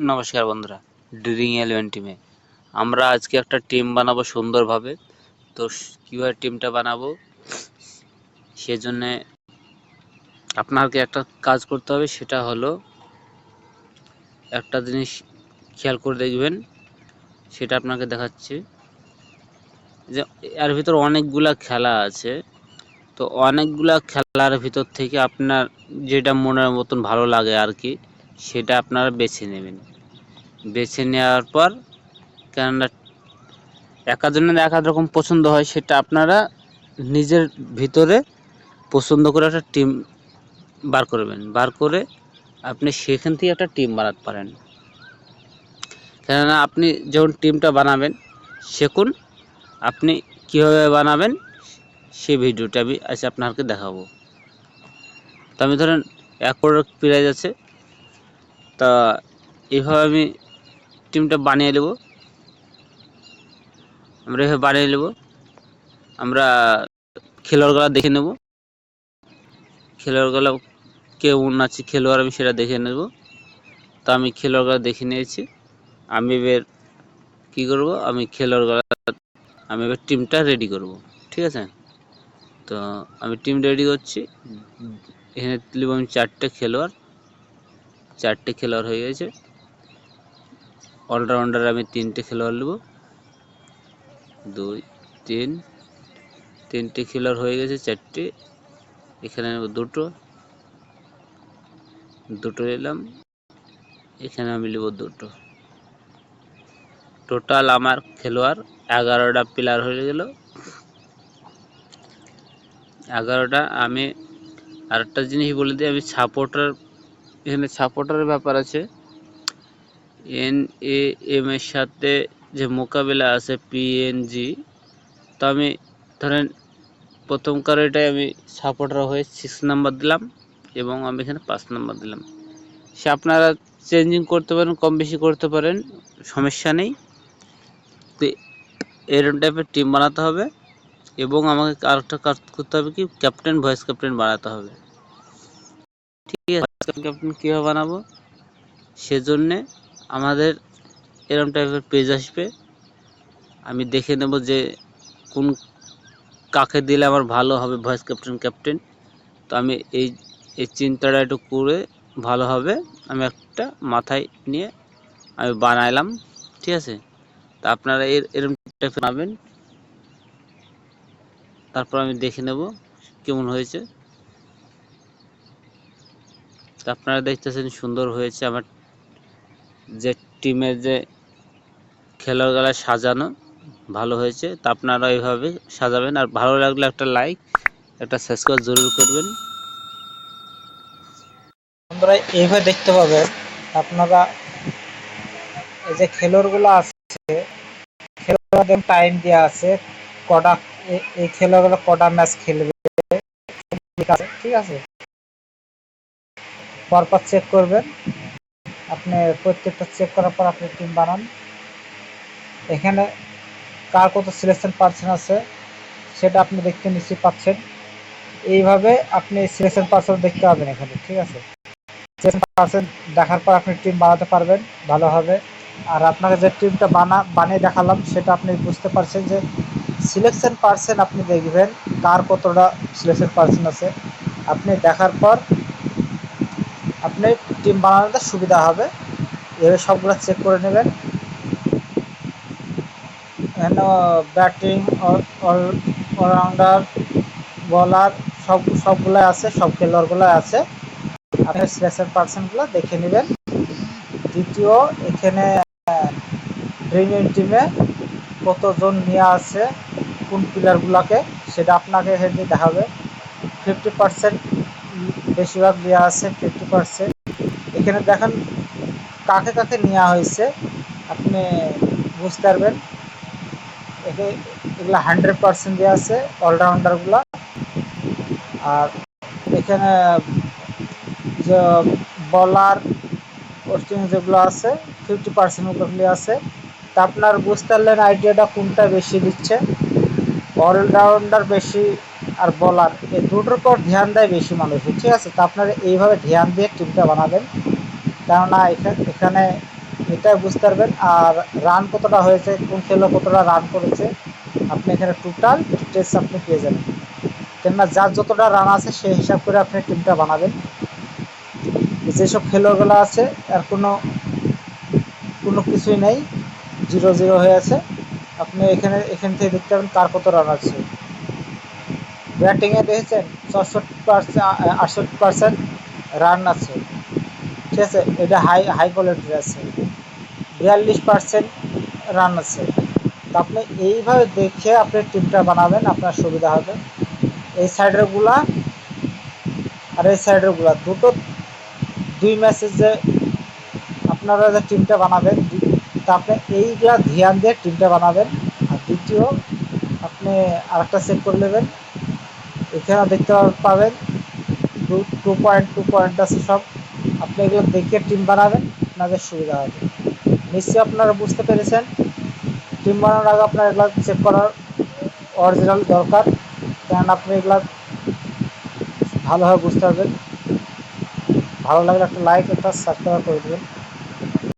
নমস্কার বন্ধুরা, ড্রিলিং 11 টিমে আমরা আজকে একটা টিম বানাবো সুন্দরভাবে। তো কীভাবে টিমটা বানাবো সেজন্য আপনাকে একটা কাজ করতে হবে, সেটা হলো একটা জিনিস খেয়াল করে দেখবেন, সেটা আপনাকে দেখাচ্ছি যে এর ভিতর অনেকগুলা খেলা আছে। তো অনেকগুলা খেলার ভিতর থেকে আপনার যেটা মনের মতন ভালো লাগে আর কি, সেটা আপনারা বেছে নেবেন। বেছে নেওয়ার পর কেননা একজনের এক এক রকম পছন্দ হয়, সেটা আপনারা নিজের ভিতরে পছন্দ করে একটা টিম বার করবেন। বার করে আপনি সেখান থেকে একটা টিম বানাতে পারেন। কেননা আপনি যখন টিমটা বানাবেন, সেখন আপনি কীভাবে বানাবেন সেই ভিডিওটা আমি আজ আপনাকে দেখাবো। তো আমি ধরেন এক প্রাইজ আছে, তা এইভাবে আমি টিমটা বানিয়ে নেব। আমরা এভাবে বানিয়ে নেব। আমরা খেলোয়াড়গুলো দেখে নেব, খেলোয়াড়গুলো কেমন আছে খেলোয়াড় আমি সেটা দেখে নেব। তো আমি খেলোয়াড়গুলো দেখে নিয়েছি। আমি এবার কী করব, আমি এবার টিমটা রেডি করব। ঠিক আছে, তো আমি টিম রেডি করছি। এখানে তুলব আমি চারটে খেলোয়াড় হয়ে গেছে। অলরাউন্ডার আমি তিনটে খেলোয়াড় নেব, 2 3 তিনটে খেলোয়াড় হয়ে গেছে, চারটে। এখানে নেব দুটো নিলাম, এখানে আমি নেব দুটো। টোটাল আমার খেলোয়াড় 11টা প্লেয়ার হয়ে গেল। 11টা। আমি আরেকটা জিনিস বলে দিই, আমি এখানে সাপোর্টারের ব্যাপার আছে। NAM এর সাথে যে মোকাবেলা আছে PNG। তো আমি ধরেন প্রথম কারেটাই আমি সাপোর্টার হয়ে 6 নাম্বার দিলাম এবং আমি এখানে 5 নাম্বার দিলাম। সে আপনারা চেঞ্জিং করতে পারেন, কম বেশি করতে পারেন, সমস্যা নেই। তো এরকম টাইপের টিম বানাতে হবে এবং আমাকে আরেকটা কাজ করতে হবে, কি ক্যাপ্টেন ভয়েস ক্যাপ্টেন বানাতে হবে। ঠিক আছে, ক্যাপ্টেন কীভাবে বানাবো সেজন্যে আমাদের এরকম টাইপের পেজ আসবে। আমি দেখে নেব যে কাকে দিলে আমার ভালো হবে ভয়েস ক্যাপ্টেন। তো আমি এই চিন্তাটা একটু করে ভালো হবে, আমি একটা মাথায় নিয়ে আমি বানাইলাম। ঠিক আছে, তা আপনারা এরকম টাইপের বানাবেন। তারপর আমি দেখে নেব কেমন হয়েছে। তা আপনারা দেখতেছেন সুন্দর হয়েছে আমার যে টিমের যে খেলোয়াড়গুলো সাজানো, ভালো হয়েছে। তা আপনারা এইভাবে সাজাবেন। আর ভালো লাগলে একটা লাইক, একটা সাবস্ক্রাইব জরুর করবেন। বন্ধুরা এইভাবে দেখতে পাবেন আপনারা এই যে খেলোয়াড়গুলো আছে, খেলোয়াড়দের টাইম দেওয়া আছে কটা, এই খেলোয়াড়গুলো কটা ম্যাচ খেলবে। ঠিক আছে, পরপর চেক করবেন। আপনি প্রত্যেকটা চেক করার পর আপনি টিম বানান। এখানে কার কত সিলেকশন পার্সেন্ট আছে সেটা আপনি দেখতে নিশ্চয়ই পাচ্ছেন। এইভাবে আপনি সিলেকশন পার্সেন্ট দেখতে পাবেন এখানে। ঠিক আছে, সিলেকশন পার্সেন্ট দেখার পর আপনি টিম বানাতে পারবেন ভালোভাবে। আর আপনাকে যে টিমটা বানিয়ে দেখালাম সেটা আপনি বুঝতে পারছেন যে সিলেকশন পার্সেন্ট আপনি দেখবেন কার কতটা সিলেকশন পার্সেন্ট আছে। আপনি দেখার পর আপনি টিম বানানোতে সুবিধা হবে। এভাবে সবগুলো চেক করে নেবেন। এখানে ব্যাটিং, অলরাউন্ডার, বলার সবগুলাই আছে, সব খেলোয়াড়গুলাই আছে। আপনি সিলেকশন পার্সেন্টগুলো দেখে নেবেন। দ্বিতীয়, এখানে ড্রিম টিমে কতজন নিয়ে আছে কোন প্লেয়ারগুলোকে সেটা আপনাকে হেঁটে দেখাবে। 50% বেশিরভাগ নেওয়া আছে, 50%। এখানে দেখেন কাকে কাকে নেওয়া হয়েছে, আপনি বুঝতে পারবেন। এগুলো 100% দেওয়া আছে অলরাউন্ডারগুলো। আর এখানে যে বলার পোস্টিং যেগুলো আছে 50% ওগুলো আছে। তা আপনার বুঝতে পারলেন আইডিয়াটা কোনটা বেশি দিচ্ছে, অলরাউন্ডার বেশি আর বলার, এই দুটোর পর ধ্যান দেয় বেশি মানুষ। ঠিক আছে, তা আপনারা এইভাবে ধ্যান দিয়ে টিমটা বানাবেন। কেননা এখানে এটাই বুঝতে পারবেন। আর রান কতটা হয়েছে, কোন খেলোয়াড় কতটা রান করেছে, আপনি এখানে টোটাল ডিটেলস আপনি পেয়ে যাবেন। কেননা যার যতটা রান আছে সেই হিসাব করে আপনি টিমটা বানাবেন। যেসব খেলোয়াড়গুলো আছে আর কোনো কিছুই নেই, 0-0 হয়ে আছে, আপনি এখান থেকে দেখতে পাবেন কার কত রান আছে। ব্যাটিংয়ে দেখেছেন 68% রান আছে, ঠিক আছে, এটা হাই কোয়ালিটির আছে। 42% রান আছে। তো আপনি এইভাবে দেখে আপনি টিমটা বানাবেন, আপনার সুবিধা হবে। এই সাইডেরগুলা আর এই সাইডেরগুলা দুই ম্যাচে যে আপনারা যে টিমটা বানাবেন, তা আপনি এইগুলা ধ্যান দিয়ে টিমটা বানাবেন। আর দ্বিতীয়, আপনি আরেকটা চেক করে নেবেন, এখানে দেখতে পাবেন 2.2 পয়েন্ট আছে সব, আপনি এগুলো দেখে টিম বানাবেন, আপনাদের সুবিধা হবে। নিশ্চয়ই আপনারা বুঝতে পেরেছেন। টিম বানানোর আগে আপনার এগুলো চেক করার অরিজিনাল দরকার, কারণ আপনি এগুলো ভালোভাবে বুঝতে পারবেন। ভালো লাগলে একটা লাইক, একটা সাবস্ক্রাইব করে দেবেন।